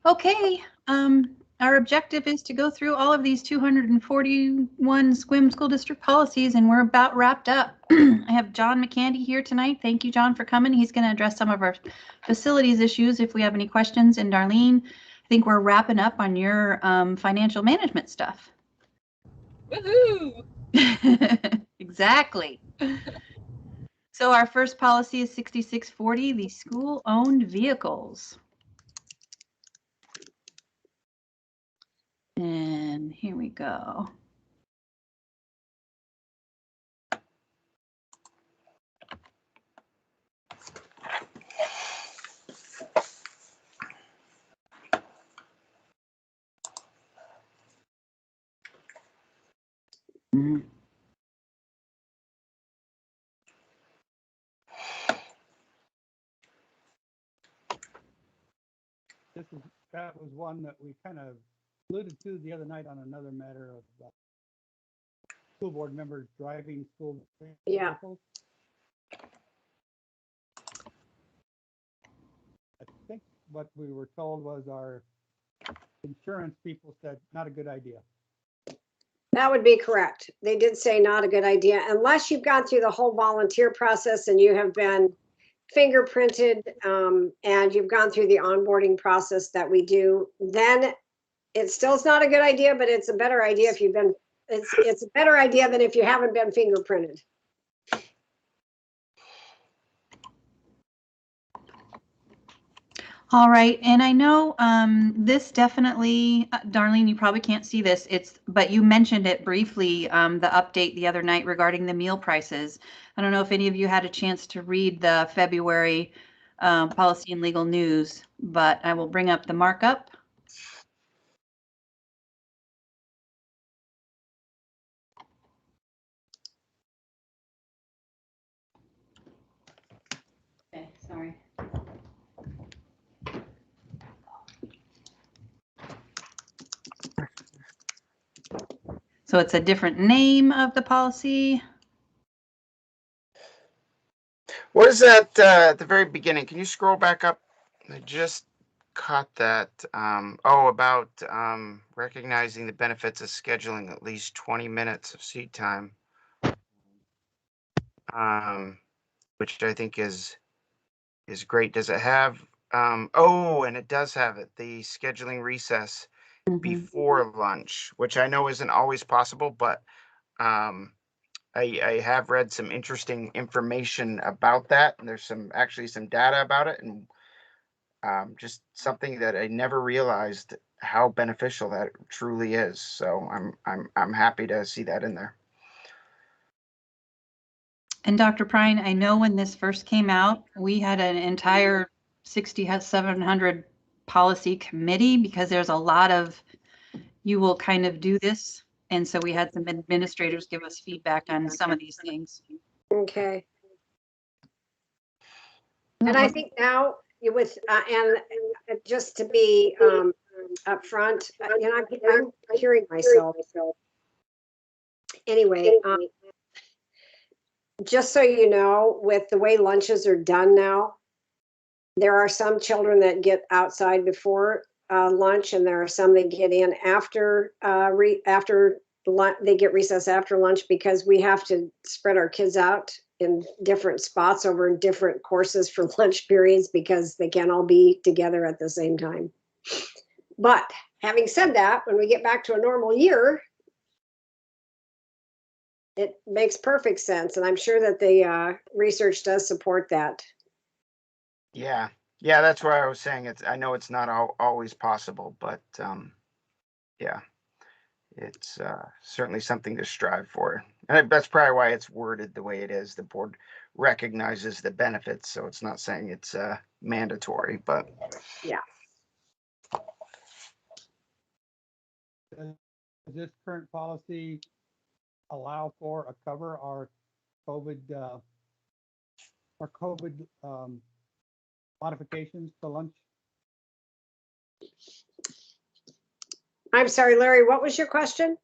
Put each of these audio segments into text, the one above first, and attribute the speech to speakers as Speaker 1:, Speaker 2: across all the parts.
Speaker 1: Okay, our objective is to go through all of these 241 SQUIM school district policies, and we're about wrapped up. I have John McCandy here tonight. Thank you, John, for coming. He's going to address some of our facilities issues if we have any questions. And Darlene, I think we're wrapping up on your financial management stuff.
Speaker 2: Woohoo!
Speaker 1: Exactly. So our first policy is 6640, the school-owned vehicles. And here we go. Mm-hmm.
Speaker 3: That was one that we kind of alluded to the other night on another matter of school board members driving school vehicles. I think what we were told was our insurance people said not a good idea.
Speaker 4: That would be correct. They did say not a good idea unless you've gone through the whole volunteer process and you have been fingerprinted and you've gone through the onboarding process that we do. Then it still is not a good idea, but it's a better idea if you've been. It's a better idea than if you haven't been fingerprinted.
Speaker 1: All right, and I know this definitely, Darlene, you probably can't see this, but you mentioned it briefly, the update the other night regarding the meal prices. I don't know if any of you had a chance to read the February Policy and Legal News, but I will bring up the markup. Okay, sorry. So it's a different name of the policy.
Speaker 5: What is that at the very beginning? Can you scroll back up? I just caught that. About recognizing the benefits of scheduling at least 20 minutes of seat time, which I think is great. Does it have? And it does have it. The scheduling recess before lunch, which I know isn't always possible, but I have read some interesting information about that, and there's actually some data about it, and just something that I never realized how beneficial that truly is. So I'm happy to see that in there.
Speaker 1: And Dr. Prine, I know when this first came out, we had an entire 700 policy committee because there's a lot of, you will kind of do this. And so we had some administrators give us feedback on some of these things.
Speaker 4: Okay. And I think now with, and just to be upfront, I'm hearing myself. Anyway, just so you know, with the way lunches are done now, there are some children that get outside before lunch, and there are some that get in after they get recess after lunch, because we have to spread our kids out in different spots over in different courses for lunch periods because they can't all be together at the same time. But having said that, when we get back to a normal year, it makes perfect sense, and I'm sure that the research does support that.
Speaker 5: Yeah, that's why I was saying it's. I know it's not always possible, but yeah, it's certainly something to strive for, and that's probably why it's worded the way it is. The board recognizes the benefits, so it's not saying it's mandatory, but
Speaker 4: yeah.
Speaker 3: Does this current policy allow for a cover our COVID modifications to lunch?
Speaker 4: I'm sorry, Larry, what was your question?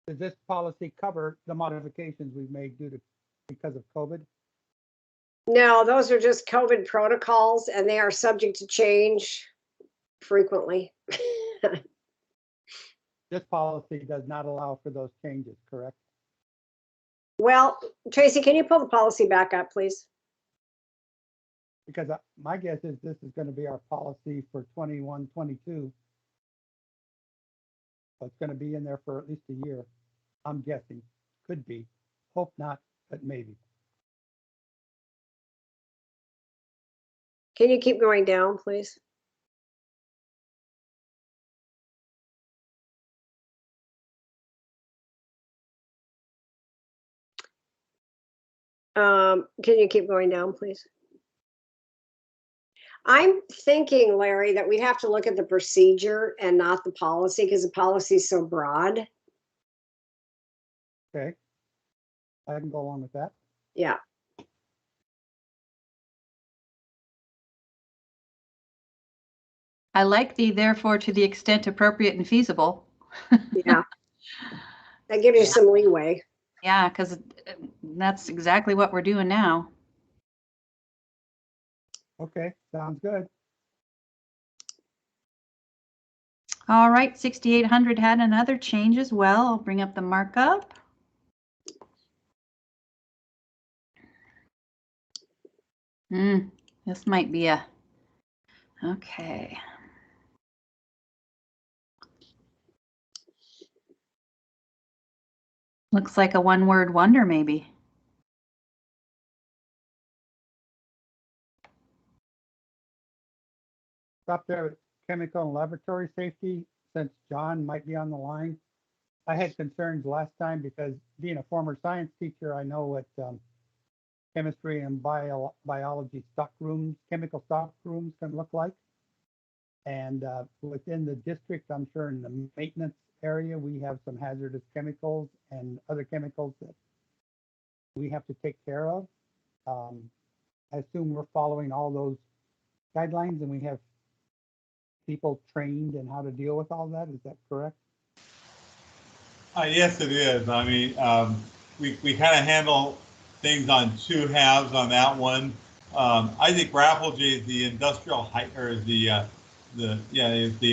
Speaker 3: Does this policy cover the modifications we've made because of COVID?
Speaker 4: No, those are just COVID protocols, and they are subject to change frequently.
Speaker 3: This policy does not allow for those changes, correct?
Speaker 4: Well, Tracy, can you pull the policy back up, please?
Speaker 3: Because my guess is this is going to be our policy for 21, 22. So it's going to be in there for at least a year. I'm guessing. Could be. Hope not, but maybe.
Speaker 4: Can you keep going down, please? Can you keep going down, please? I'm thinking, Larry, that we'd have to look at the procedure and not the policy because the policy is so broad.
Speaker 3: Okay. I can go along with that.
Speaker 4: Yeah.
Speaker 1: I like the therefore to the extent appropriate and feasible.
Speaker 4: Yeah. That gives you some leeway.
Speaker 1: Yeah, because that's exactly what we're doing now.
Speaker 3: Okay, sounds good.
Speaker 1: All right, 6800 had another change as well. I'll bring up the markup. This might be a, okay. Looks like a one-word wonder, maybe.
Speaker 3: Stop there with chemical and laboratory safety, since John might be on the line. I had concerns last time because being a former science teacher, I know what chemistry and biology stock rooms, chemical stock rooms can look like. And within the district, I'm sure in the maintenance area, we have some hazardous chemicals and other chemicals that we have to take care of. I assume we're following all those guidelines and we have people trained in how to deal with all that. Is that correct?
Speaker 6: Yes, it is. I mean, we kind of handle things on two halves on that one. I think Rafflegy is the industrial or is the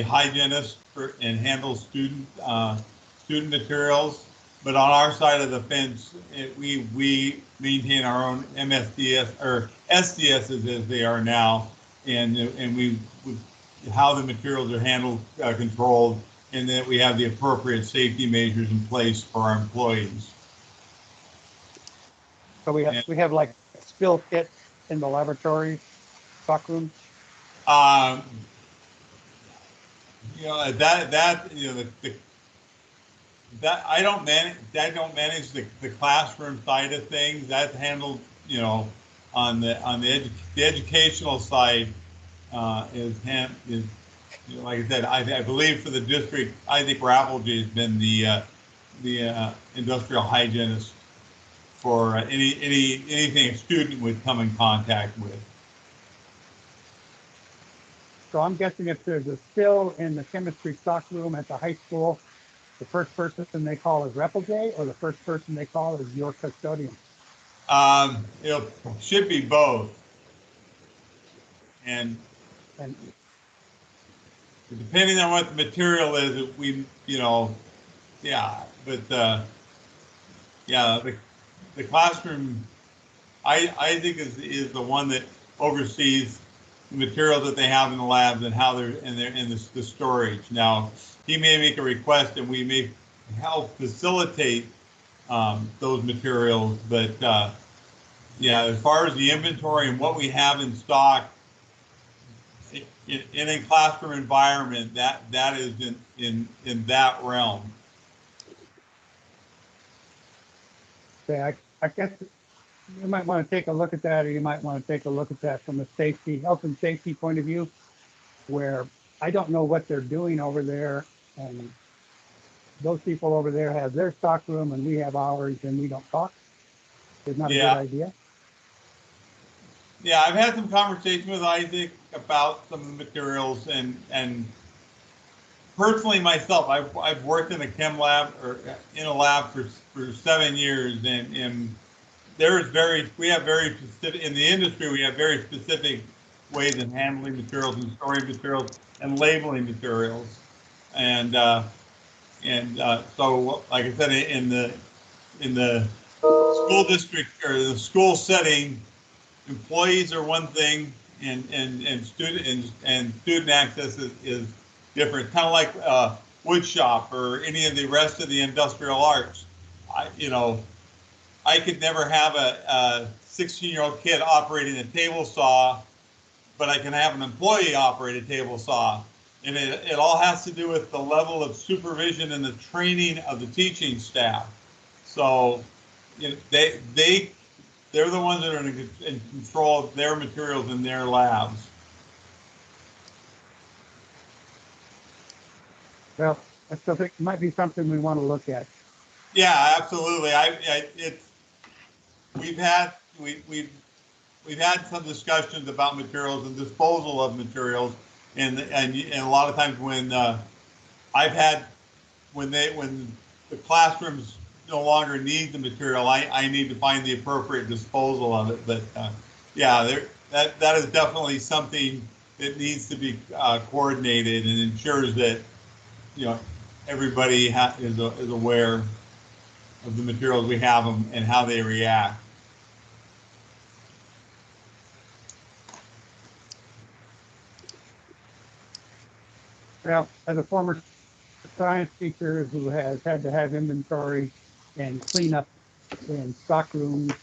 Speaker 6: hygienist and handles student materials. But on our side of the fence, we maintain our own MSDS or SDSs as they are now, and we how the materials are handled, controlled, and that we have the appropriate safety measures in place for our employees.
Speaker 3: So we have like spill kits in the laboratory stock room.
Speaker 6: You know that you know that I don't manage the classroom side of things. That's handled, you know, on the educational side is you know, like I said, I believe for the district, I think Rafflegy has been the industrial hygienist for anything a student would come in contact with.
Speaker 3: So I'm guessing if there's a spill in the chemistry stock room at the high school, the first person they call is Rafflegy, or the first person they call is your custodian?
Speaker 6: It should be both. And depending on what the material is, we, you know, yeah, but yeah, the classroom, I think is the one that oversees the material that they have in the labs and how they're in the storage. Now, he may make a request and we may help facilitate those materials, but yeah, as far as the inventory and what we have in stock, in a classroom environment, that is in that realm.
Speaker 3: Okay, I guess you might want to take a look at that, or you might want to take a look at that from a health and safety point of view, where I don't know what they're doing over there, and those people over there have their stock room and we have ours, and we don't talk. It's not a good idea.
Speaker 6: Yeah, I've had some conversation with Isaac about some of the materials, and personally myself, I've worked in a chem lab or in a lab for 7 years, and we have very specific, in the industry we have very specific ways in handling materials and storing materials and labeling materials. And so, like I said, in the school district or the school setting, employees are one thing, and student access is different. Kind of like wood shop or any of the rest of the industrial arts. I could never have a 16-year-old kid operating a table saw, but I can have an employee operate a table saw. And it all has to do with the level of supervision and the training of the teaching staff. So they're the ones that are in control of their materials in their labs.
Speaker 3: Well, I still think it might be something we want to look at.
Speaker 6: Yeah, absolutely. We've had some discussions about materials and disposal of materials, and a lot of times when when the classrooms no longer need the material, I need to find the appropriate disposal of it. But yeah, that is definitely something that needs to be coordinated and ensures that everybody is aware of the materials we have them and how they react.
Speaker 3: Well, as a former science teacher who has had to have inventory and clean up in stock rooms,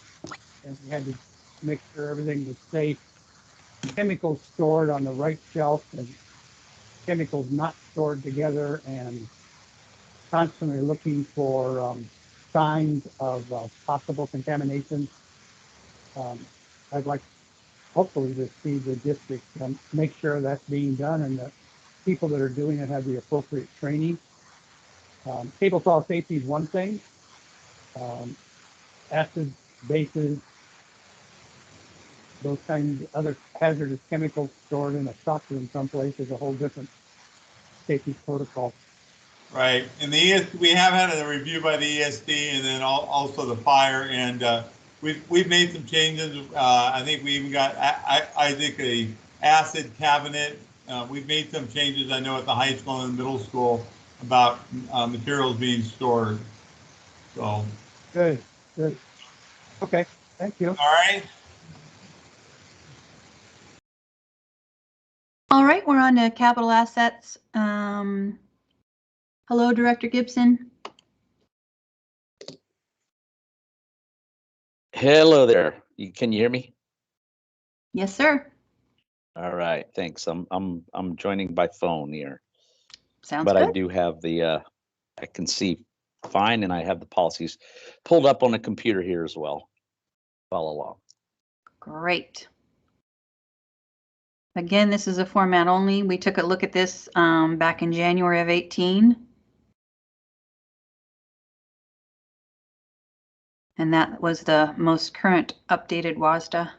Speaker 3: and we had to make sure everything was safe, chemicals stored on the right shelf and chemicals not stored together, and constantly looking for signs of possible contamination. I'd like hopefully to see the district make sure that's being done and that people that are doing it have the appropriate training. Table saw safety is one thing. Acids, bases, those kinds of other hazardous chemicals stored in a stockroom someplace is a whole different safety protocol.
Speaker 6: Right, and we have had a review by the ESD and then also the fire, and we've made some changes. I think we even got I think a acid cabinet. We've made some changes. I know at the high school and middle school about materials being stored. So
Speaker 3: Good. Okay, thank you.
Speaker 6: All right.
Speaker 1: All right, we're on to capital assets. Hello, Director Gibson.
Speaker 7: Hello there. Can you hear me?
Speaker 1: Yes, sir.
Speaker 7: All right, thanks. I'm joining by phone here,
Speaker 1: Sounds
Speaker 7: but
Speaker 1: good.
Speaker 7: I do have I can see fine, and I have the policies pulled up on the computer here as well. Follow along.
Speaker 1: Great. Again, this is a format only. We took a look at this back in January of 18. And that was the most current updated WASDA.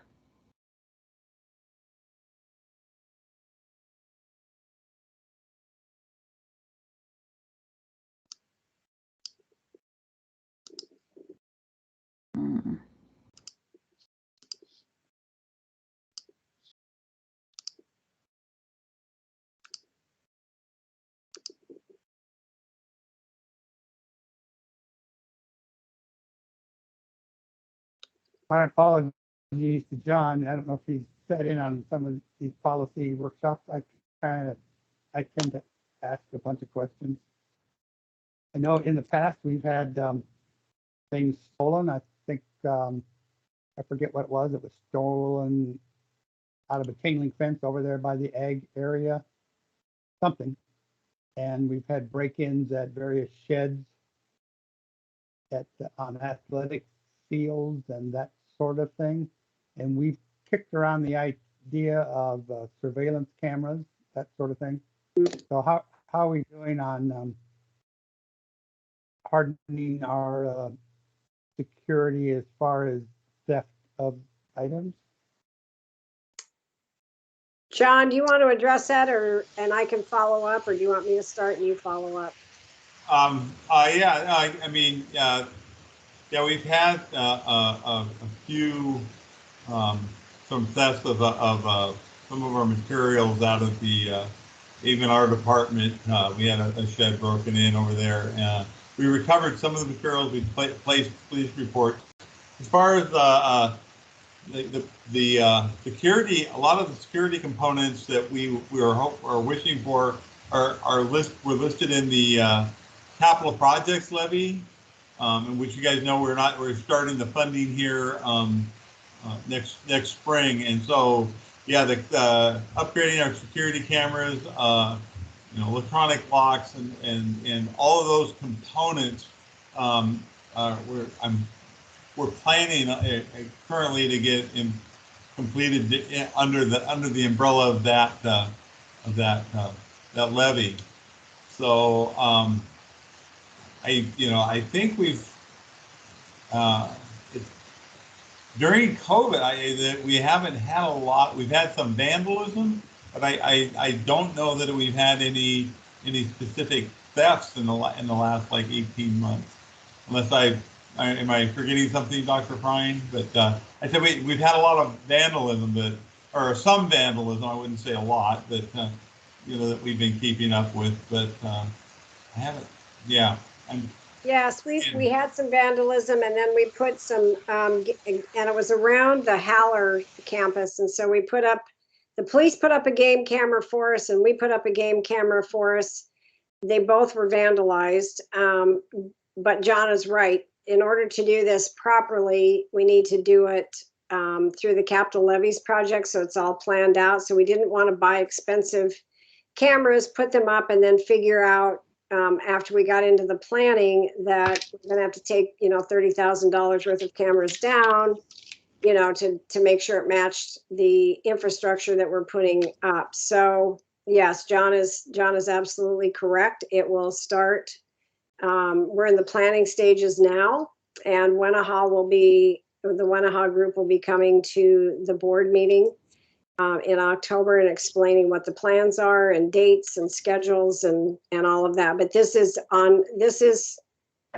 Speaker 3: My apologies to John. I don't know if he's sat in on some of these policy workshops. I tend to ask a bunch of questions. I know in the past we've had things stolen. I think I forget what it was. It was stolen out of a chain link fence over there by the ag area, something. And we've had break-ins at various sheds on athletic fields and that sort of thing. And we've kicked around the idea of surveillance cameras, that sort of thing. So how are we doing on hardening our security as far as theft of items?
Speaker 4: John, do you want to address that, and I can follow up, or do you want me to start and you follow up?
Speaker 6: Yeah, I mean, yeah, we've had a few some thefts of some of our materials out of the, even our department. We had a shed broken in over there. We recovered some of the materials. We placed police reports. As far as the security, a lot of the security components that we are wishing for were listed in the capital projects levy, in which you guys know we're starting the funding here next spring, and so yeah, the upgrading our security cameras, electronic locks, and all of those components. We're planning currently to get completed under the umbrella of that levy. So I think we've during COVID we haven't had a lot. We've had some vandalism, but I don't know that we've had any specific thefts in the last like 18 months, unless am I forgetting something, Dr. Prine? But I said we've had a lot of vandalism, or some vandalism. I wouldn't say a lot, but that we've been keeping up with. But I haven't. Yeah.
Speaker 4: Yes, we had some vandalism, and then we put some, and it was around the Haller campus, and so the police put up a game camera for us, and we put up a game camera for us. They both were vandalized, but John is right. In order to do this properly, we need to do it through the capital levies project, so it's all planned out. So we didn't want to buy expensive cameras, put them up, and then figure out after we got into the planning that we're going to have to take $30,000 worth of cameras down, to make sure it matched the infrastructure that we're putting up. So yes, John is absolutely correct. It will start. We're in the planning stages now, and the Wenaha group will be coming to the board meeting in October and explaining what the plans are and dates and schedules and all of that. But this is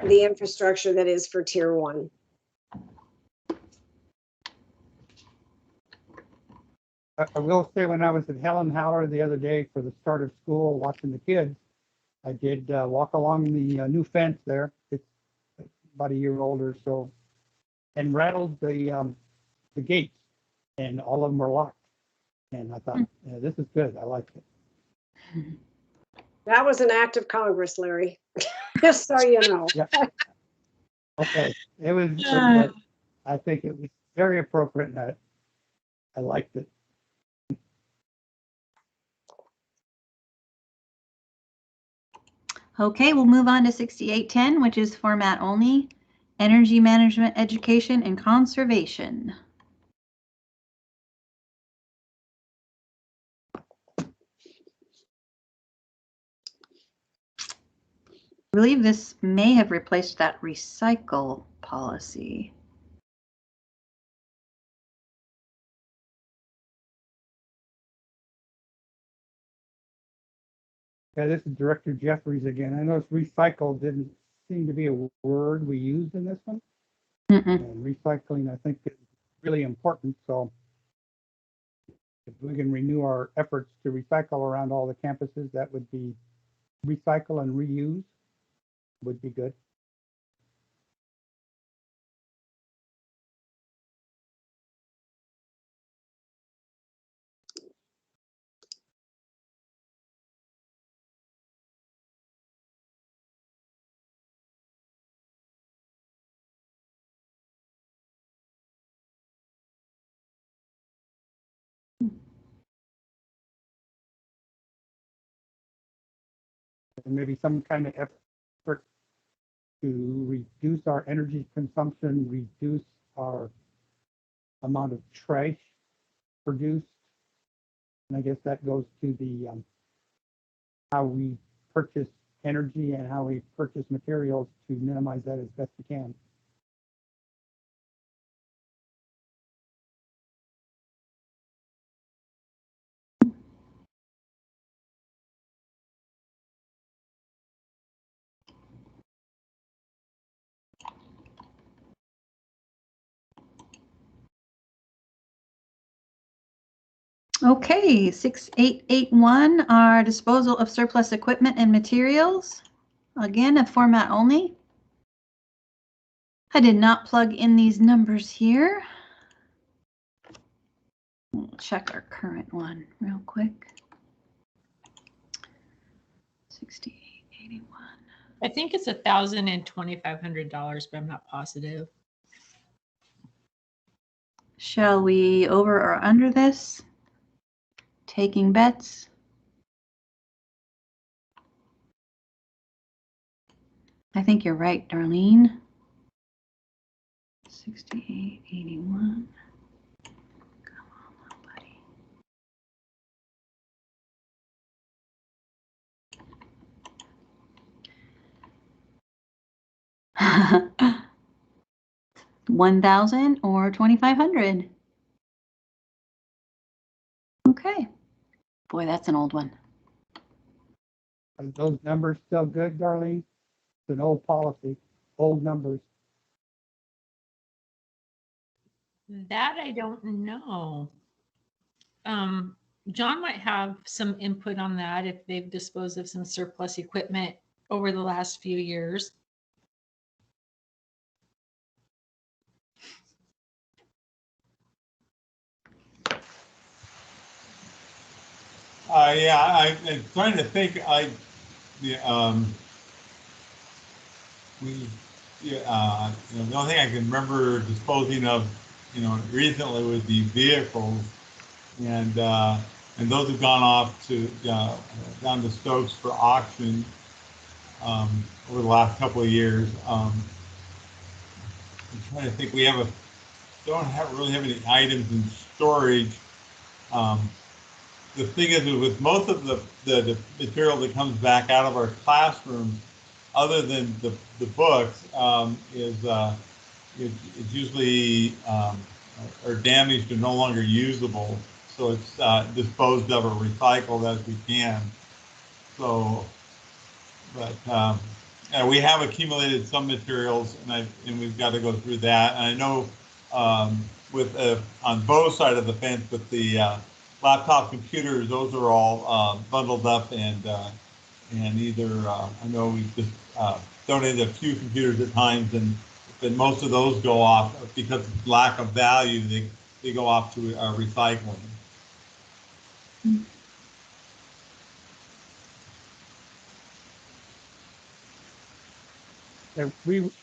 Speaker 4: the infrastructure that is for Tier 1.
Speaker 3: I will say, when I was at Helen Haller the other day for the start of school, watching the kids, I did walk along the new fence there. It's about a year old or so, and rattled the gates, and all of them were locked. And I thought, this is good. I like it.
Speaker 4: That was an act of Congress, Larry. Just so you know.
Speaker 3: Yeah. Okay. It was. I think it was very appropriate, and I liked it.
Speaker 1: Okay, we'll move on to 6810, which is format only, energy management, education, and conservation. I believe this may have replaced that recycle policy.
Speaker 3: Yeah, this is Director Jeffries again. I noticed recycle didn't seem to be a word we used in this one. And recycling, I think, is really important. So if we can renew our efforts to recycle around all the campuses, that would be recycle and reuse would be good. And maybe some kind of effort to reduce our energy consumption, reduce our amount of trash produced. And I guess that goes to the how we purchase energy and how we purchase materials to minimize that as best we can.
Speaker 1: Okay, 6881, our disposal of surplus equipment and materials. Again, a format only. I did not plug in these numbers here. We'll check our current one real quick. 6881.
Speaker 2: I think it's $1,000 and $2,500, but I'm not positive.
Speaker 1: Shall we over or under this? Taking bets. I think you're right, Darlene. 6881. Come on, buddy. $1,000 or $2,500. Okay. Boy, that's an old one.
Speaker 3: Are those numbers still good, Darlene? It's an old policy, old numbers.
Speaker 2: That I don't know. John might have some input on that if they've disposed of some surplus equipment over the last few years.
Speaker 6: Yeah, I'm trying to think. The only thing I can remember disposing of, recently was the vehicles, and those have gone off to down to Stokes for auction over the last couple of years. I'm trying to think. We don't really have any items in storage. The thing is, with most of the material that comes back out of our classrooms, other than the books, it's usually are damaged or no longer usable. So it's disposed of or recycled as we can. So, but we have accumulated some materials, and we've got to go through that. And I know with on both sides of the fence with the laptop computers, those are all bundled up and either I know we just donated a few computers at times, and then most of those go off because of lack of value. They go off to recycling.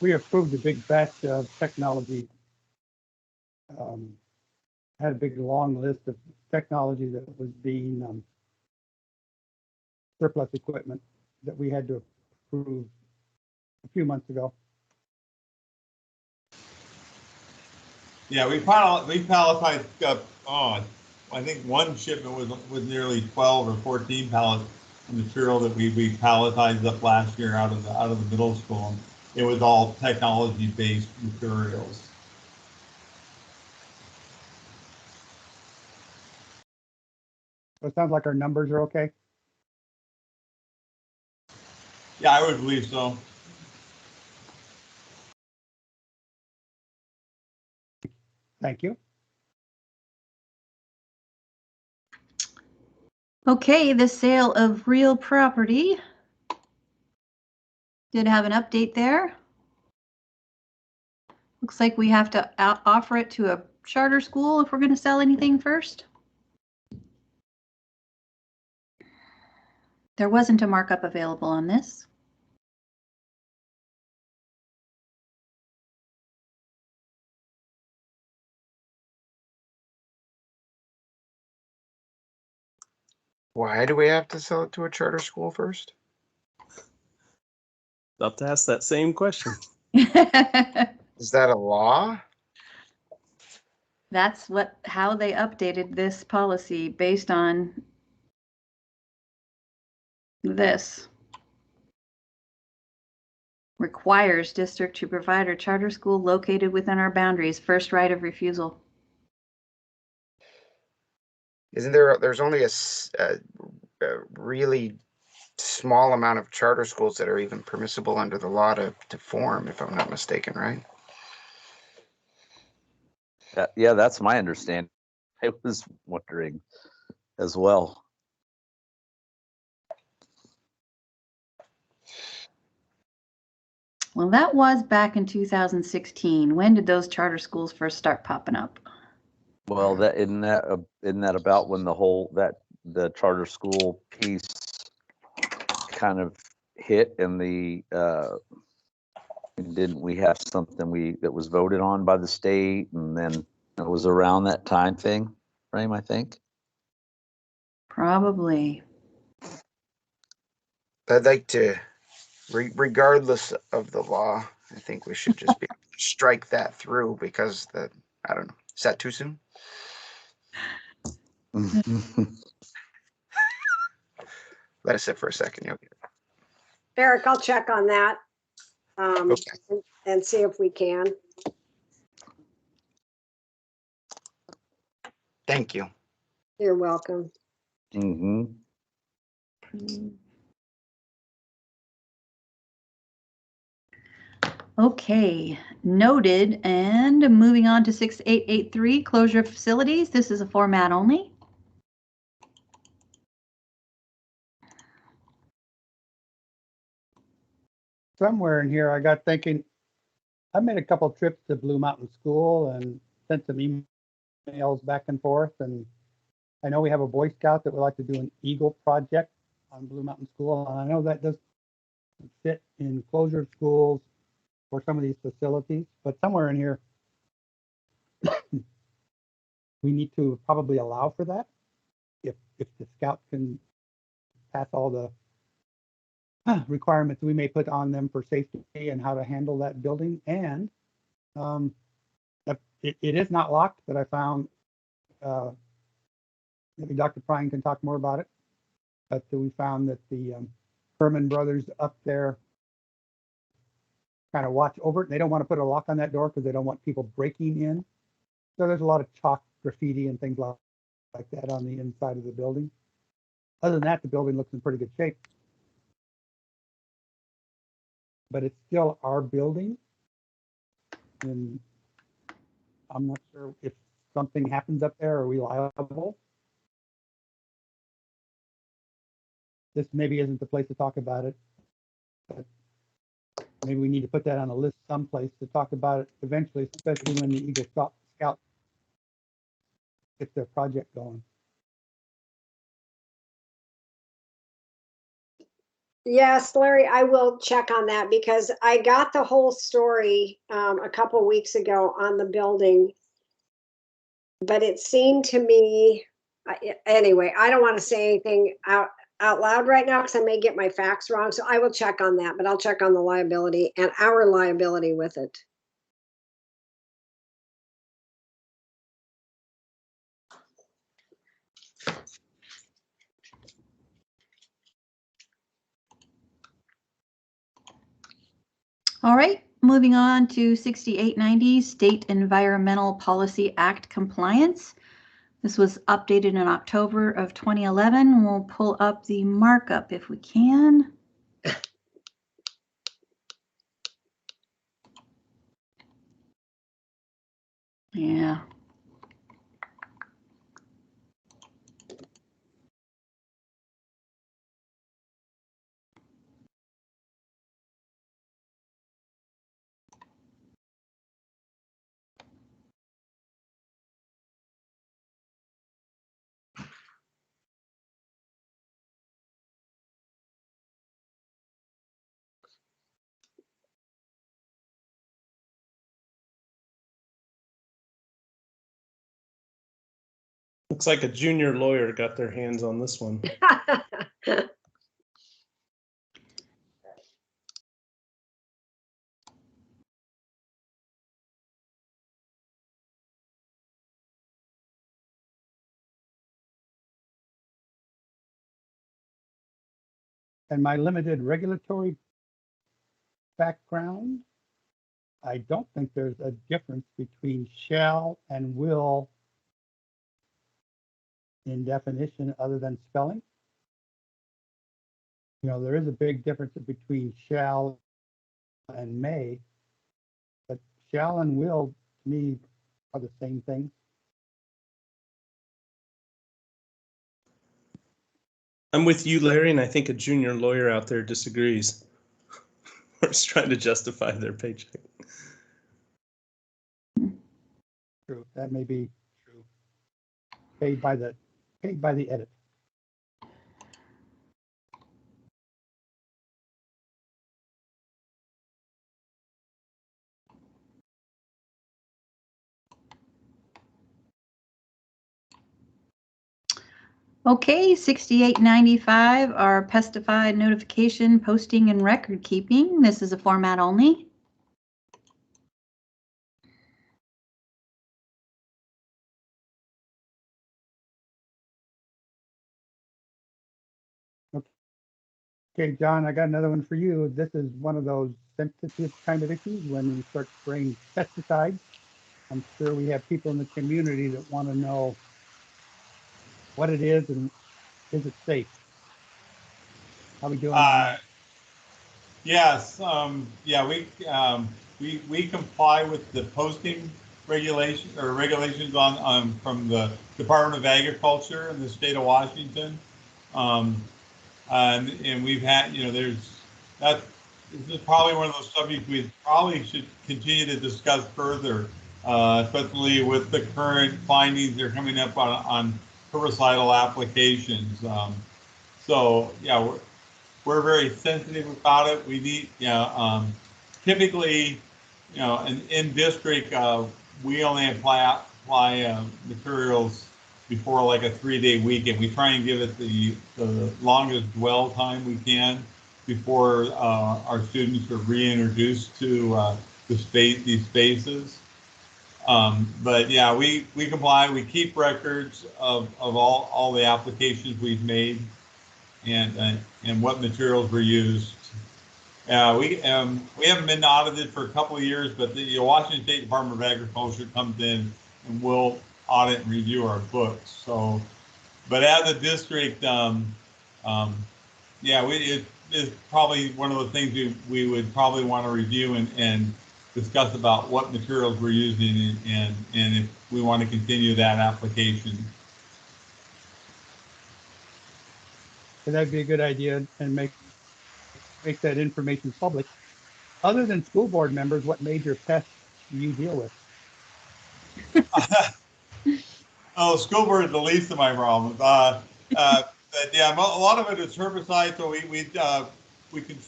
Speaker 3: We approved a big batch of technology. Had a big long list of technology that was being surplus equipment that we had to approve a few months ago.
Speaker 6: Yeah, we palletized up. I think one shipment was nearly 12 or 14 pallets of material that we palletized up last year out of the middle school. It was all technology-based materials.
Speaker 3: So it sounds like our numbers are okay.
Speaker 6: Yeah, I would believe so.
Speaker 3: Thank you.
Speaker 1: Okay, the sale of real property. Did have an update there. Looks like we have to offer it to a charter school if we're going to sell anything first. There wasn't a markup available on this.
Speaker 5: Why do we have to sell it to a charter school first?
Speaker 8: About to ask that same question.
Speaker 5: Is that a law?
Speaker 1: That's how they updated this policy based on this. Requires district to provide a charter school located within our boundaries first right of refusal.
Speaker 5: Isn't there's only a really small amount of charter schools that are even permissible under the law to form, if I'm not mistaken, right?
Speaker 7: Yeah, that's my understanding. I was wondering. as well.
Speaker 1: Well, that was back in 2016. When did those charter schools first start popping up?
Speaker 7: Well, that isn't that about when the charter school piece kind of hit, and didn't we have something that was voted on by the state, and then it was around that time frame, I think.
Speaker 1: Probably.
Speaker 5: I'd like to, regardless of the law, I think we should just strike that through because I don't know. Is that too soon? Let us sit for a second. You'll get it.
Speaker 4: Eric, I'll check on that
Speaker 5: Okay.
Speaker 4: and see if we can.
Speaker 5: Thank you.
Speaker 4: You're welcome.
Speaker 7: Mm-hmm.
Speaker 1: Okay, noted. And moving on to 6883, closure of facilities. This is a format only.
Speaker 3: Somewhere in here, I got thinking, I made a couple trips to Blue Mountain School and sent some emails back and forth. And I know we have a Boy Scout that would like to do an Eagle project on Blue Mountain School. And I know that doesn't fit in closure of schools or some of these facilities, but somewhere in here, we need to probably allow for that. If the Scout can pass all the requirements we may put on them for safety and how to handle that building. And it is not locked, but I found, maybe Dr. Prine can talk more about it, but we found that the Herman brothers up there kind of watch over it. They don't want to put a lock on that door because they don't want people breaking in. So there's a lot of chalk graffiti and things like that on the inside of the building. Other than that, the building looks in pretty good shape. But it's still our building. And I'm not sure if something happens up there, are we liable? This maybe isn't the place to talk about it, but maybe we need to put that on a list someplace to talk about it eventually, especially when the Eagle Scout gets their project going.
Speaker 4: Yes, Larry, I will check on that because I got the whole story a couple weeks ago on the building. But it seemed to me, anyway, I don't want to say anything out loud right now because I may get my facts wrong. So I will check on that, but I'll check on the liability and our liability with it.
Speaker 1: All right, moving on to 6890, State Environmental Policy Act compliance. This was updated in October of 2011. We'll pull up the markup if we can. Yeah.
Speaker 8: Looks like a junior lawyer got their hands on this one.
Speaker 3: And my limited regulatory background, I don't think there's a difference between shall and will in definition other than spelling. You know, there is a big difference between shall and may, but shall and will to me are the same thing.
Speaker 8: I'm with you, Larry, and I think a junior lawyer out there disagrees. Or is trying to justify their paycheck.
Speaker 3: True, that may be true. Paid by the edit.
Speaker 1: Okay, 6895 are pesticide notification, posting, and record keeping. This is a format only.
Speaker 3: Okay, John, I got another one for you. This is one of those sensitive kind of issues when we start spraying pesticides. I'm sure we have people in the community that want to know what it is and is it safe? How we doing on that?
Speaker 6: Yes, yeah, we comply with the posting regulations on from the Department of Agriculture in the state of Washington. And we've had, this is probably one of those subjects we probably should continue to discuss further, especially with the current findings that are coming up on herbicidal applications. So yeah, we're very sensitive about it. We need, typically, in district, we only apply materials before like a 3-day weekend. We try and give it the longest dwell time we can before our students are reintroduced to these spaces. But yeah, we comply. We keep records of all the applications we've made and what materials were used. We haven't been audited for a couple of years, but the Washington State Department of Agriculture comes in and will audit and review our books. So, but as a district, yeah, it is probably one of the things we would probably want to review and discuss about what materials we're using and if we want to continue that application.
Speaker 3: So that'd be a good idea and make that information public. Other than school board members, what major pests do you deal with?
Speaker 6: Oh, school board is the least of my problems. But yeah, a lot of it is herbicide. So we can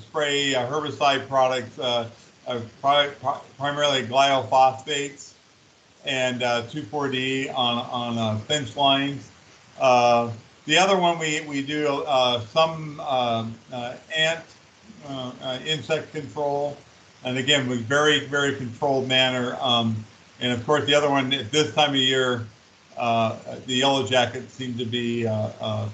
Speaker 6: spray herbicide products, primarily glyphosate and 2,4-D on fence lines. The other one we do some ant insect control, and again with very controlled manner. And of course, the other one at this time of year, the yellow jackets seem to be a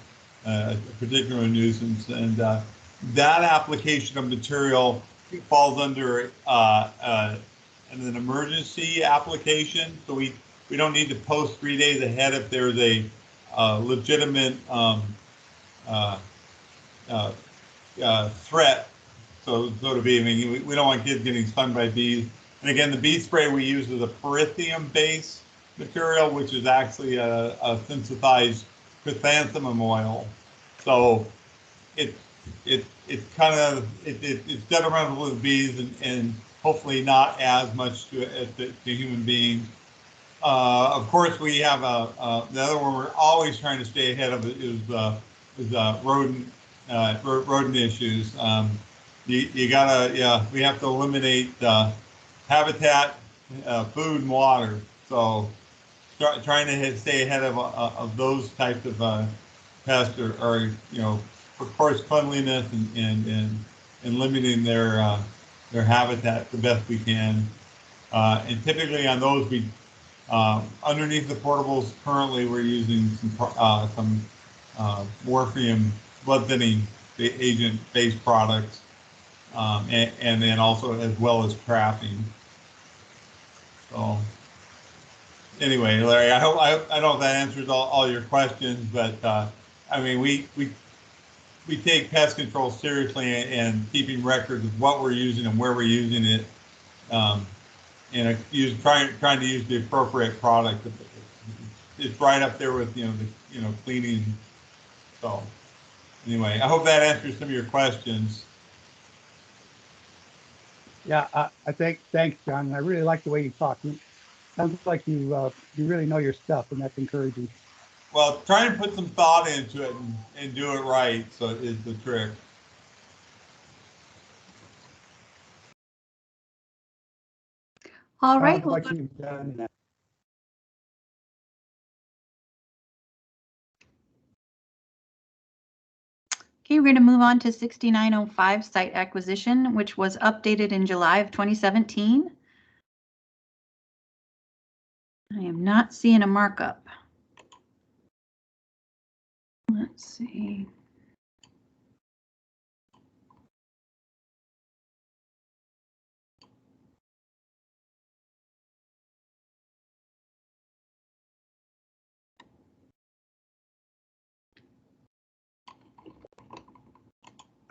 Speaker 6: particular nuisance, and that application of material falls under an emergency application. So we don't need to post 3 days ahead if there's a legitimate threat, so to be. I mean, we don't want kids getting stung by bees. And again, the bee spray we use is a perithecium-based material, which is actually a synthesized chrysanthemum oil. So it's detrimental to bees and hopefully not as much to human beings. Of course, we have the other one we're always trying to stay ahead of is rodent issues. We have to eliminate habitat, food, and water. So trying to stay ahead of those types of pests or of course cleanliness and limiting their habitat the best we can. And typically on those we underneath the portables currently we're using some morphium blood thinning agent based products. And then also as well as trapping. So anyway, Larry, I don't know if that answers all your questions, but I mean, we take pest control seriously and keeping records of what we're using and where we're using it, and trying to use the appropriate product. It's right up there with cleaning. So Anyway, I hope that answers some of your questions.
Speaker 3: Yeah, thanks, John. I really like the way you talk. Sounds like you really know your stuff, and that's encouraging.
Speaker 6: Well, try and put some thought into it and do it right. So is the trick.
Speaker 1: All right.
Speaker 3: Sounds
Speaker 1: Well,
Speaker 3: like you've done that.
Speaker 1: okay, we're going to move on to 6905 site acquisition, which was updated in July of 2017. I am not seeing a markup. Let's see.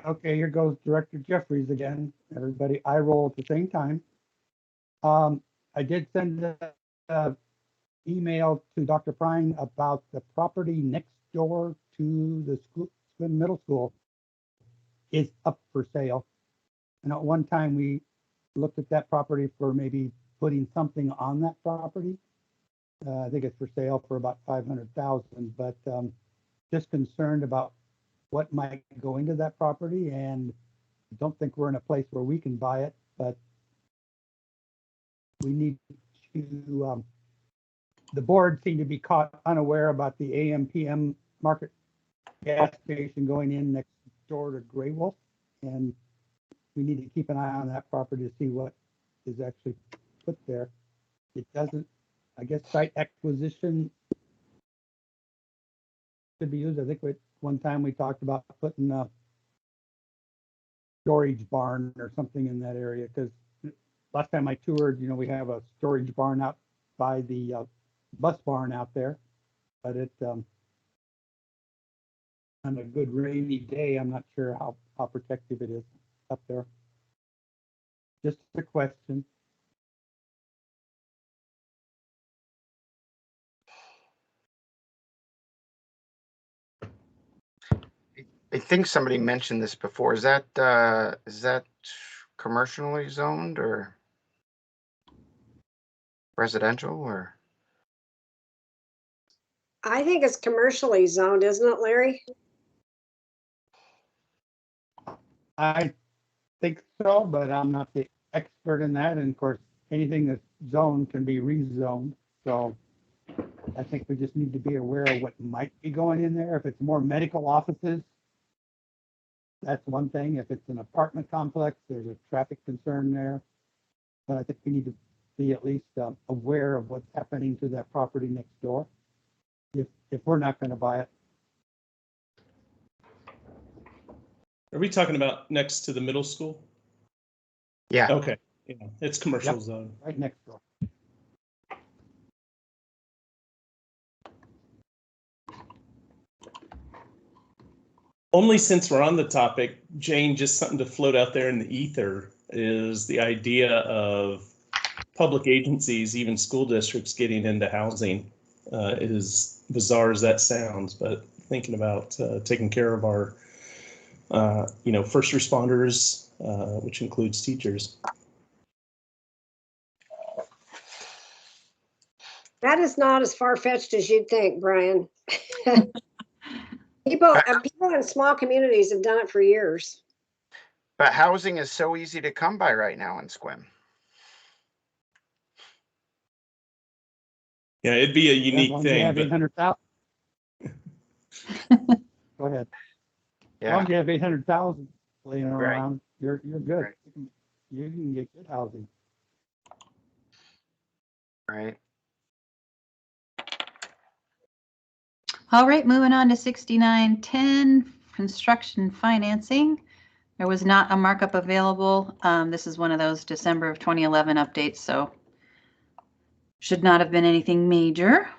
Speaker 3: Okay, here goes Director Jeffries again. Everybody, I roll at the same time. I did send an email to Dr. Prine about the property next door to the Swim Middle School is up for sale. And at one time we looked at that property for maybe putting something on that property. I think it's for sale for about 500,000, but just concerned about what might go into that property, and I don't think we're in a place where we can buy it, but we need to, the board seemed to be caught unaware about the AM/PM market gas station going in next door to Grey Wolf, and we need to keep an eye on that property to see what is actually put there. It doesn't, I guess, site acquisition could be used. I think one time we talked about putting a storage barn or something in that area, because last time I toured, we have a storage barn out by the bus barn out there, but it on a good rainy day, I'm not sure how protective it is up there. Just a question.
Speaker 5: I think somebody mentioned this before. Is that commercially zoned or residential or?
Speaker 4: I think it's commercially zoned, isn't it, Larry?
Speaker 3: I think so, but I'm not the expert in that. And of course, anything that's zoned can be rezoned. So I think we just need to be aware of what might be going in there. If it's more medical offices, that's one thing. If it's an apartment complex, there's a traffic concern there. But I think we need to be at least aware of what's happening to that property next door, if we're not going to buy it.
Speaker 8: Are we talking about next to the middle school?
Speaker 5: Yeah.
Speaker 8: Okay, yeah, it's commercial
Speaker 3: Yep.
Speaker 8: zone.
Speaker 3: Right next door.
Speaker 8: Only since we're on the topic, Jane, just something to float out there in the ether is the idea of public agencies, even school districts, getting into housing. As bizarre as that sounds, but thinking about taking care of our, first responders, which includes teachers.
Speaker 4: That is not as far-fetched as you'd think, Brian. People in small communities have done it for years.
Speaker 5: But housing is so easy to come by right now in Squim.
Speaker 8: Yeah, it'd be a unique thing.
Speaker 3: You have
Speaker 8: But
Speaker 3: 800,000. Go ahead. As long as you have 800,000 laying around, you're good.
Speaker 5: Right.
Speaker 3: You can get good housing.
Speaker 5: Right.
Speaker 1: All right, moving on to 6910 construction financing. There was not a markup available. This is one of those December of 2011 updates, so should not have been anything major.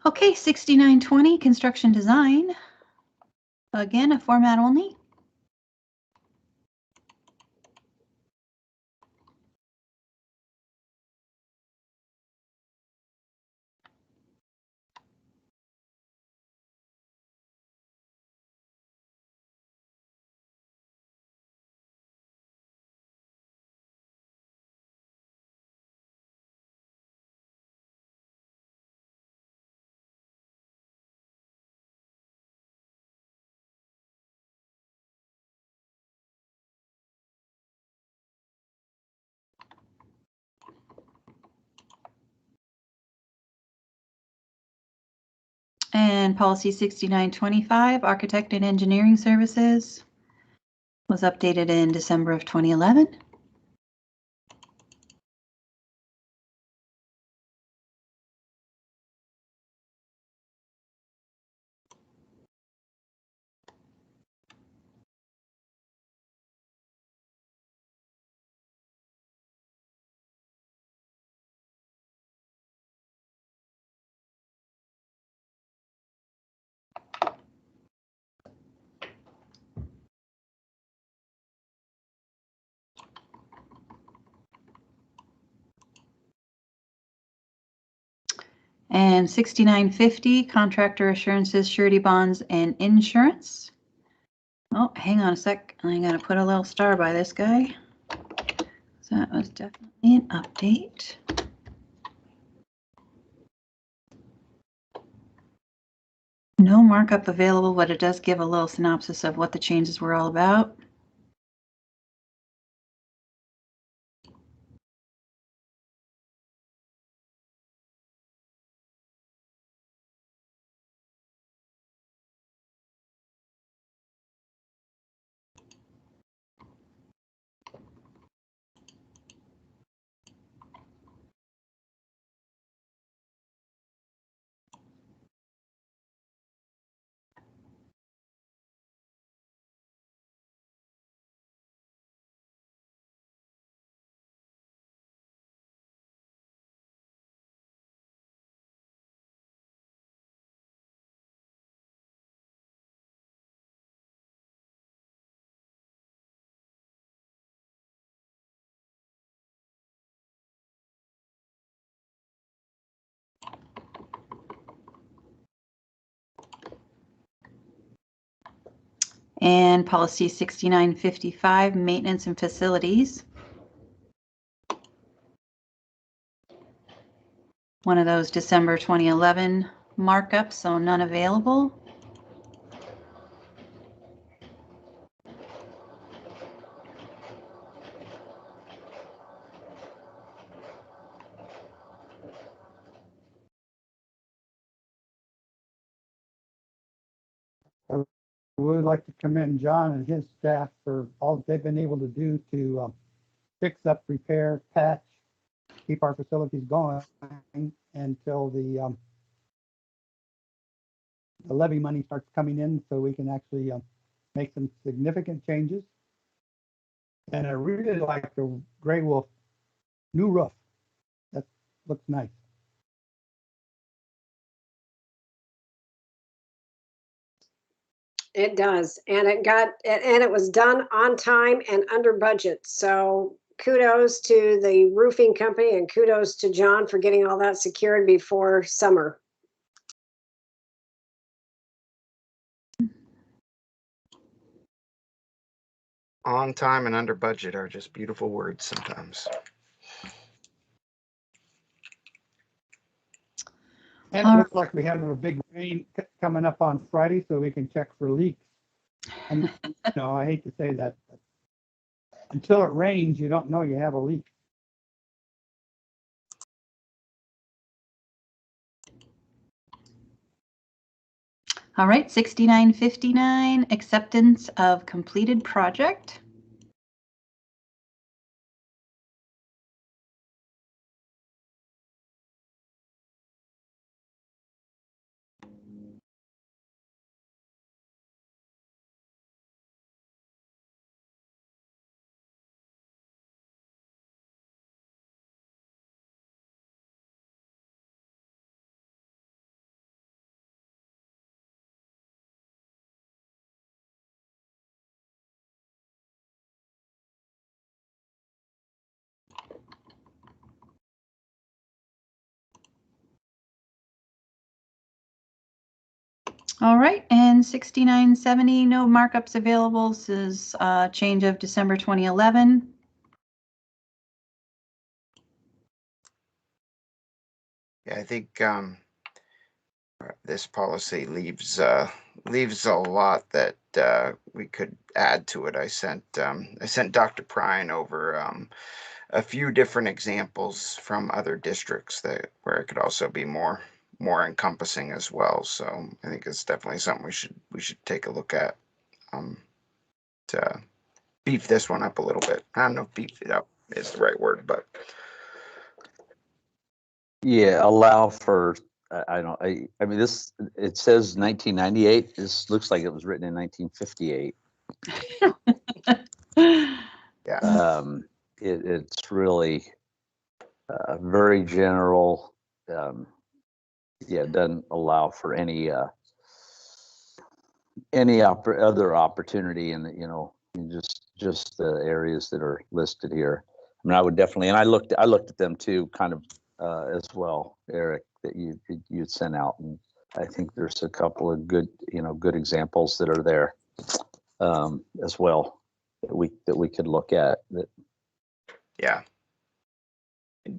Speaker 1: Okay, 6920 construction design. Again, a format only. And policy 6925, architect and engineering services, was updated in December of 2011. And 6950, contractor assurances, surety bonds, and insurance. Oh, hang on a sec. I gotta put a little star by this guy. So that was definitely an update. No markup available, but it does give a little synopsis of what the changes were all about. And policy 6955, maintenance and facilities. One of those December 2011 markups, so none available.
Speaker 3: I would like to commend John and his staff for all that they've been able to do to fix up, repair, patch, keep our facilities going until the levy money starts coming in so we can actually make some significant changes. And I really like the Gray Wolf new roof. That looks nice.
Speaker 4: It does. And it was done on time and under budget. So kudos to the roofing company and kudos to John for getting all that secured before summer.
Speaker 5: On time and under budget are just beautiful words sometimes.
Speaker 3: And it looks like we have a big rain coming up on Friday, so we can check for leaks. And no, I hate to say that, but until it rains, you don't know you have a leak.
Speaker 1: All right, 6959, acceptance of completed project. All right, and 6970, no markups available. This is change of December 2011.
Speaker 5: Yeah, I think this policy leaves leaves a lot that we could add to it. I sent Dr. Prine over a few different examples from other districts that where it could also be more encompassing as well. So I think it's definitely something we should take a look at to beef this one up a little bit. I don't know if beef it up is the right word, but
Speaker 7: Yeah, allow for, I don't, I mean, this, it says 1998. This looks like it was written in 1958.
Speaker 5: yeah,
Speaker 7: It's really very general. Yeah, it doesn't allow for any other opportunity in the, in just the areas that are listed here. I mean, I would definitely, and I looked at them too, kind of as well, Eric, that you'd sent out, and I think there's a couple of good, good examples that are there as well that we could look at. That
Speaker 5: yeah.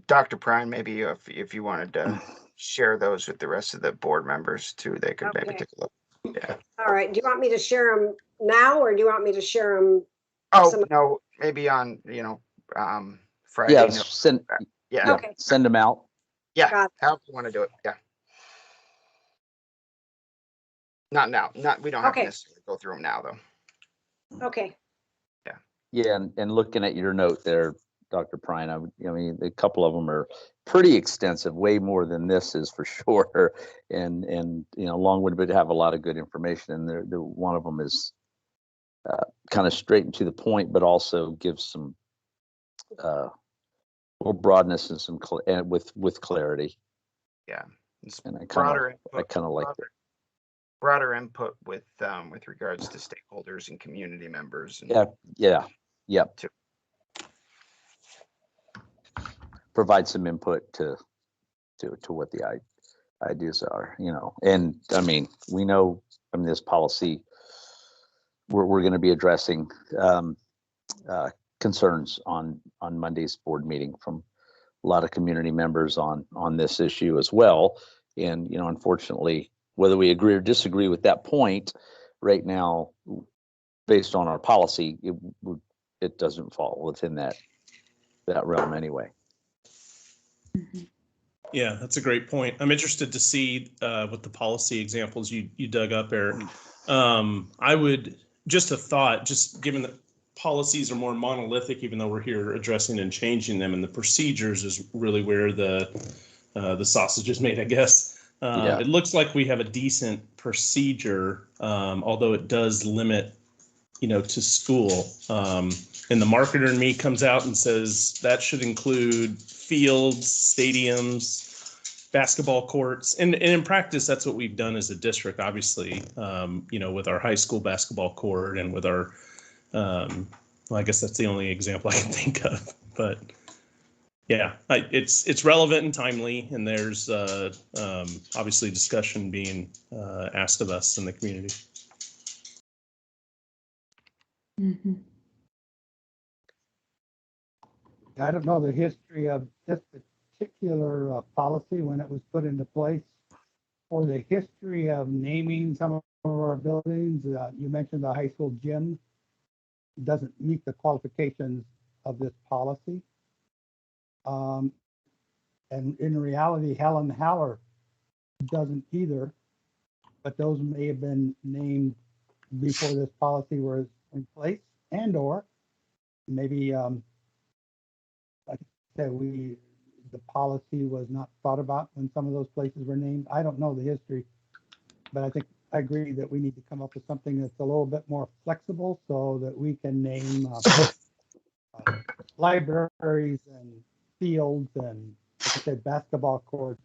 Speaker 5: Dr. Prine, maybe if you wanted to share those with the rest of the board members too, they could maybe
Speaker 4: Okay.
Speaker 5: take a look. Yeah.
Speaker 4: All right. Do you want me to share them now, or do you want me to share them?
Speaker 5: Oh, no, maybe on, Friday.
Speaker 7: yeah,
Speaker 5: No,
Speaker 7: send
Speaker 5: yeah,
Speaker 4: Okay.
Speaker 7: send them out.
Speaker 5: yeah,
Speaker 4: Got it.
Speaker 5: however you want to do it. Yeah. Not now. We don't have to
Speaker 4: Okay.
Speaker 5: necessarily go through them now, though.
Speaker 4: Okay.
Speaker 7: Yeah, and looking at your note there, Dr. Prine, I mean, a couple of them are pretty extensive, way more than this is for sure, and long-winded, but have a lot of good information. And the one of them is kind of straight and to the point, but also gives some more broadness and some and with clarity.
Speaker 5: Yeah. It's
Speaker 7: And I
Speaker 5: broader input.
Speaker 7: kind of like that.
Speaker 5: Broader input with regards to stakeholders and community members. And
Speaker 7: Yep.
Speaker 5: to-
Speaker 7: Provide some input to what the ideas are, and I mean, we know, this policy, we're going to be addressing concerns on Monday's board meeting from a lot of community members on this issue as well. And, unfortunately, whether we agree or disagree with that point right now, based on our policy, it doesn't fall within that realm anyway.
Speaker 8: Yeah, that's a great point. I'm interested to see what the policy examples you dug up, Eric. I would, just a thought, just given that policies are more monolithic, even though we're here addressing and changing them, and the procedures is really where the sausage is made, I guess.
Speaker 7: Yeah.
Speaker 8: It looks like we have a decent procedure, although it does limit, to school. And the marketer in me comes out and says that should include fields, stadiums, basketball courts. And in practice, that's what we've done as a district, obviously, with our high school basketball court and with our, well, I guess that's the only example I can think of. But yeah, it's relevant and timely. And there's obviously discussion being asked of us in the community.
Speaker 1: Mm-hmm.
Speaker 3: I don't know the history of this particular policy when it was put into place, or the history of naming some of our buildings. You mentioned the high school gym doesn't meet the qualifications of this policy. And in reality, Helen Haller doesn't either, but those may have been named before this policy was in place, and or maybe like I said, the policy was not thought about when some of those places were named. I don't know the history, but I agree that we need to come up with something that's a little bit more flexible so that we can name libraries and fields and, like I said, basketball courts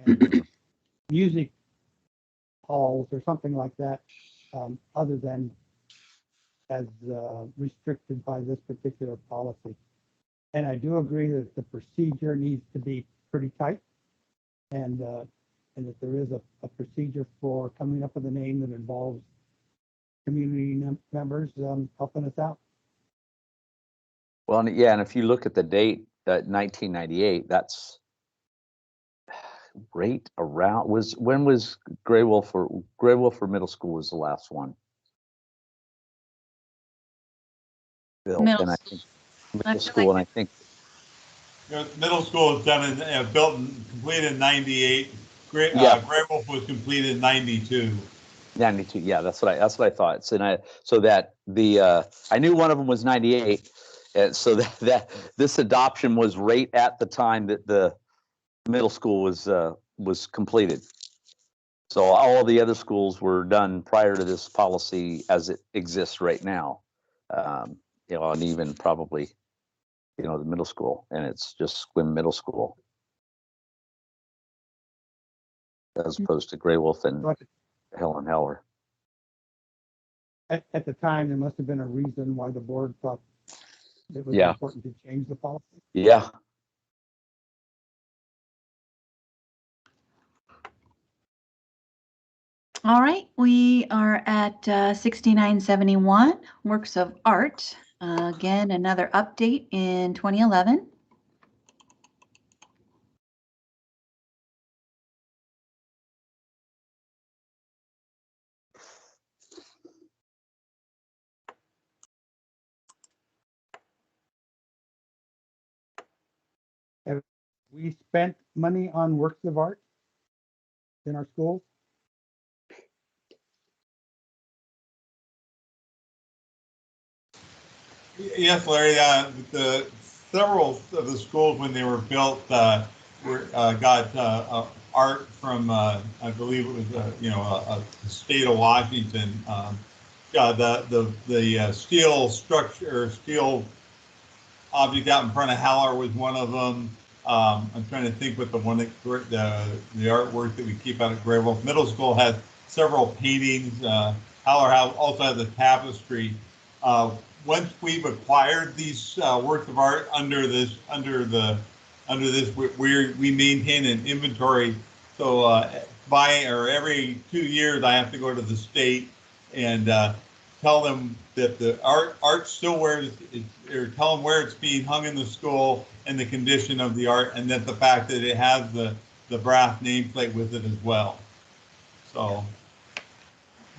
Speaker 3: and music halls or something like that, other than as restricted by this particular policy. And I do agree that the procedure needs to be pretty tight and and that there is a procedure for coming up with a name that involves community members helping us out.
Speaker 7: Well, and yeah, and if you look at the date, 1998, that's right around, when was Gray Wolf or Middle School was the last one built?
Speaker 1: Middle
Speaker 7: And I
Speaker 1: school.
Speaker 7: think
Speaker 1: I
Speaker 7: middle
Speaker 1: feel
Speaker 7: school,
Speaker 1: like
Speaker 7: and I think,
Speaker 6: Middle school was done in, built and completed in 98. Gray Wolf was completed in 92.
Speaker 7: 92, yeah, that's what I thought. So that I knew one of them was 98, and so that this adoption was right at the time that the middle school was completed. So all the other schools were done prior to this policy as it exists right now. And even probably, the middle school, and it's just Squim Middle School as opposed to Gray Wolf and Helen Heller.
Speaker 3: At the time, there must have been a reason why the board thought it was
Speaker 7: Yeah.
Speaker 3: important to change the policy.
Speaker 7: Yeah.
Speaker 1: All right, we are at 6971, works of art. Again, another update in 2011.
Speaker 3: Have we spent money on works of art in our schools?
Speaker 6: Yes, Larry. The several of the schools when they were built got art from I believe it was a state of Washington. The steel structure, steel object out in front of Haller was one of them. I'm trying to think what the artwork that we keep out at Gray Wolf Middle School has several paintings. Haller also has a tapestry. Once we've acquired these works of art under this, we maintain an inventory. So every 2 years, I have to go to the state and tell them that the art still or tell them where it's being hung in the school and the condition of the art, and that the fact that it has the brass nameplate with it as well. So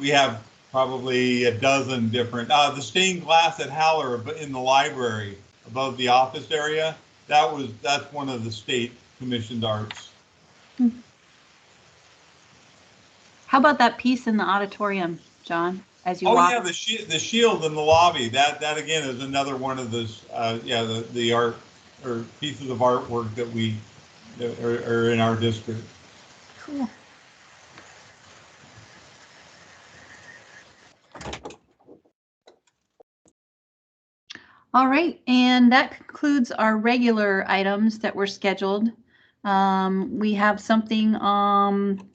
Speaker 6: we have probably a dozen different, the stained glass at Haller in the library above the office area, that's one of the state commissioned arts.
Speaker 1: How about that piece in the auditorium, John, as you
Speaker 6: Oh
Speaker 1: walk?
Speaker 6: yeah, the shield in the lobby, that again is another one of those, the art or pieces of artwork that are in our district.
Speaker 1: Cool. All right, and that concludes our regular items that were scheduled. We have something on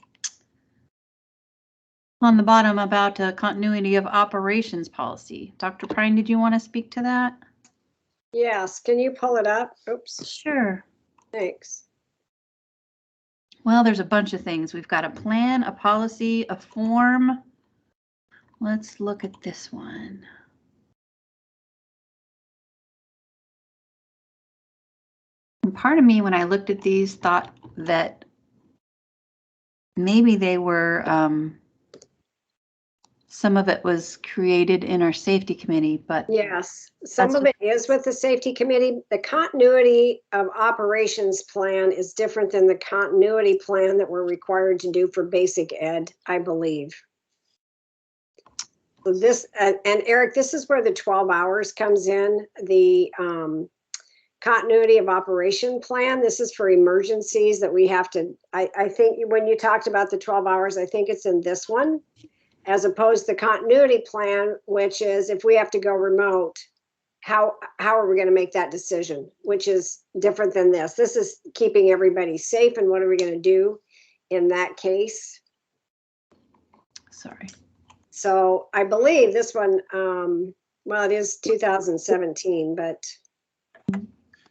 Speaker 1: the bottom about a continuity of operations policy. Dr. Prine, did you want to speak to that?
Speaker 4: Yes, can you pull it up? Oops,
Speaker 1: Sure.
Speaker 4: thanks.
Speaker 1: Well, there's a bunch of things. We've got a plan, a policy, a form. Let's look at this one. And part of me, when I looked at these, thought that maybe they were, some of it was created in our safety committee, but
Speaker 4: Yes, some of it is with the safety committee. The continuity of operations plan is different than the continuity plan that we're required to do for basic ed, I believe. So this, and Eric, this is where the 12 hours comes in, the continuity of operation plan. This is for emergencies that we have to, I think when you talked about the 12 hours, I think it's in this one, as opposed to the continuity plan, which is if we have to go remote, how are we going to make that decision, which is different than this. This is keeping everybody safe, and what are we going to do in that case?
Speaker 1: sorry.
Speaker 4: So I believe this one, well, it is 2017, but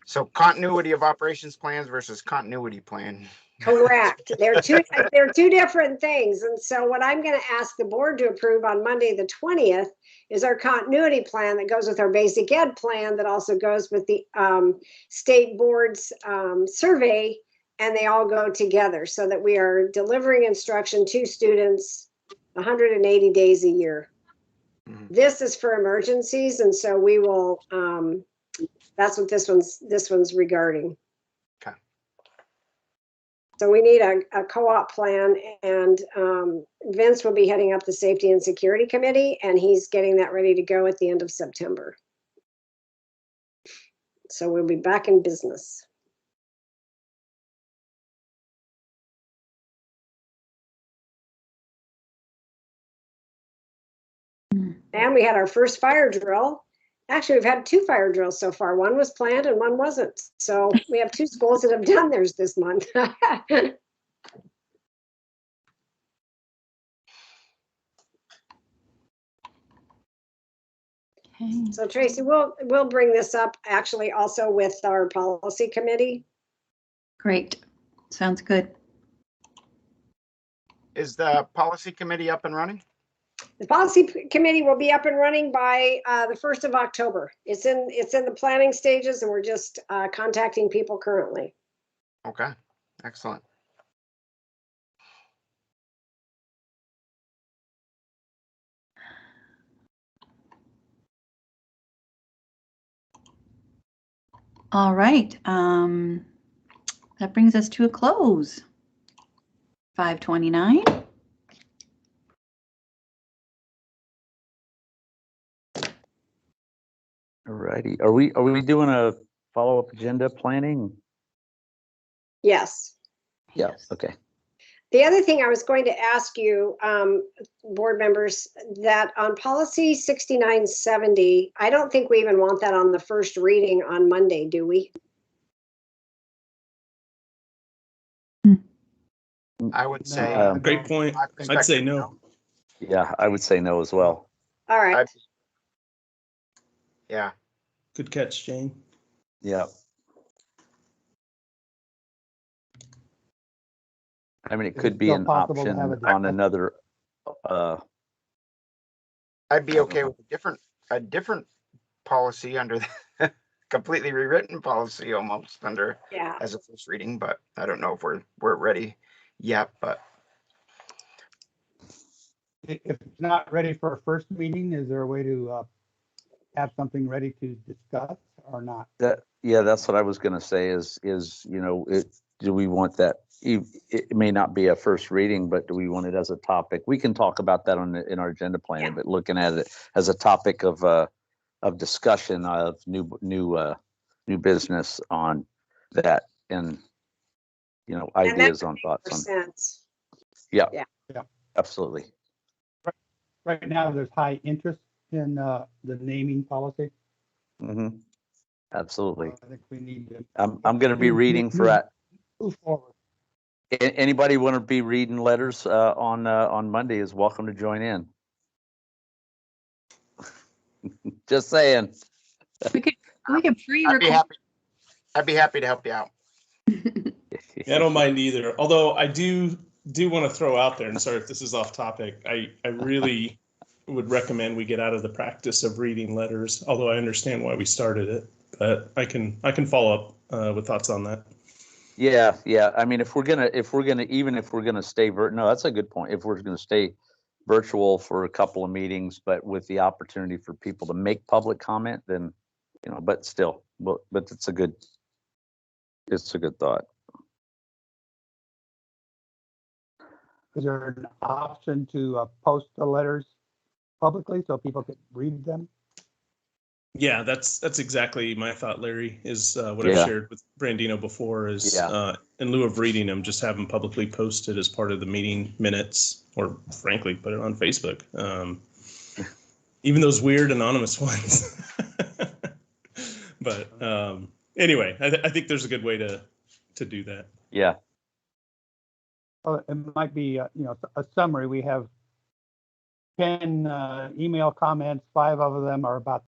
Speaker 5: So continuity of operations plans versus continuity plan.
Speaker 4: Correct. They're two different things. And so what I'm going to ask the board to approve on Monday, the 20th, is our continuity plan that goes with our basic ed plan that also goes with the state board's survey, and they all go together so that we are delivering instruction to students 180 days a year.
Speaker 5: Mhm.
Speaker 4: This is for emergencies, and so we will, that's what this one's regarding.
Speaker 5: Okay.
Speaker 4: So we need a co-op plan, and Vince will be heading up the Safety and Security Committee, and he's getting that ready to go at the end of September. So we'll be back in business. And we had our first fire drill. Actually, we've had 2 fire drills so far. One was planned and one wasn't. So we have 2 schools that have done theirs this month.
Speaker 1: Okay.
Speaker 4: So Tracy, we'll bring this up actually also with our policy committee.
Speaker 1: Great. Sounds good.
Speaker 5: Is the policy committee up and running?
Speaker 4: The policy committee will be up and running by the 1st of October. It's in the planning stages, and we're just contacting people currently.
Speaker 5: Okay, excellent.
Speaker 1: All right. That brings us to a close. 5:29.
Speaker 7: All righty. Are we doing a follow-up agenda planning?
Speaker 4: Yes.
Speaker 7: Yeah.
Speaker 1: Yes.
Speaker 7: Okay.
Speaker 4: The other thing I was going to ask you, board members, that on policy 6970, I don't think we even want that on the first reading on Monday, do we?
Speaker 5: I would say,
Speaker 8: Great point. I'd say no.
Speaker 7: Yeah, I would say no as well.
Speaker 4: All right.
Speaker 5: Yeah,
Speaker 8: Good catch, Jane.
Speaker 7: Yeah. I mean, it
Speaker 3: Is
Speaker 7: could
Speaker 3: it
Speaker 7: be
Speaker 3: still
Speaker 7: an
Speaker 3: possible to
Speaker 7: option
Speaker 3: have a
Speaker 7: on
Speaker 3: discussion?
Speaker 7: another,
Speaker 5: I'd be okay with a different policy under the completely rewritten policy almost under
Speaker 4: Yeah.
Speaker 5: as a first reading, but I don't know if we're ready yet, but
Speaker 3: If it's not ready for a first meeting, is there a way to have something ready to discuss or not?
Speaker 7: yeah, that's what I was gonna say is, do we want that? It may not be a first reading, but do we want it as a topic? We can talk about that in our agenda planning, but looking at it as a topic of discussion of new business on that and, ideas on thoughts on.
Speaker 4: Sense.
Speaker 7: Yeah.
Speaker 4: Yeah.
Speaker 3: Yeah.
Speaker 7: Absolutely.
Speaker 3: Right now, there's high interest in the naming policy.
Speaker 7: Mm-hmm. Absolutely.
Speaker 3: I think we need to
Speaker 7: I'm going to be reading
Speaker 3: move forward.
Speaker 7: Anybody want to be reading letters on Monday is welcome to join in. Just saying.
Speaker 1: We could pre-record.
Speaker 5: I'd be happy to help you out.
Speaker 8: I don't mind either. Although I do want to throw out there, and sorry if this is off topic, I really would recommend we get out of the practice of reading letters, although I understand why we started it, but I can follow up with thoughts on that.
Speaker 7: Yeah. I mean, if we're gonna stay no, that's a good point. If we're gonna stay virtual for a couple of meetings, but with the opportunity for people to make public comment, then, but still, but it's a good thought.
Speaker 3: Is there an option to post the letters publicly so people can read them?
Speaker 8: Yeah, that's exactly my thought, Larry, is what
Speaker 7: Yeah.
Speaker 8: I've shared with Brandino before is in lieu of reading them, just have them publicly posted as part of the meeting minutes, or frankly, put it on Facebook. Even those weird anonymous ones. But anyway, I think there's a good way to do that.
Speaker 7: Yeah.
Speaker 3: Well, it might be, a summary. We have 10 email comments. 5 of them are about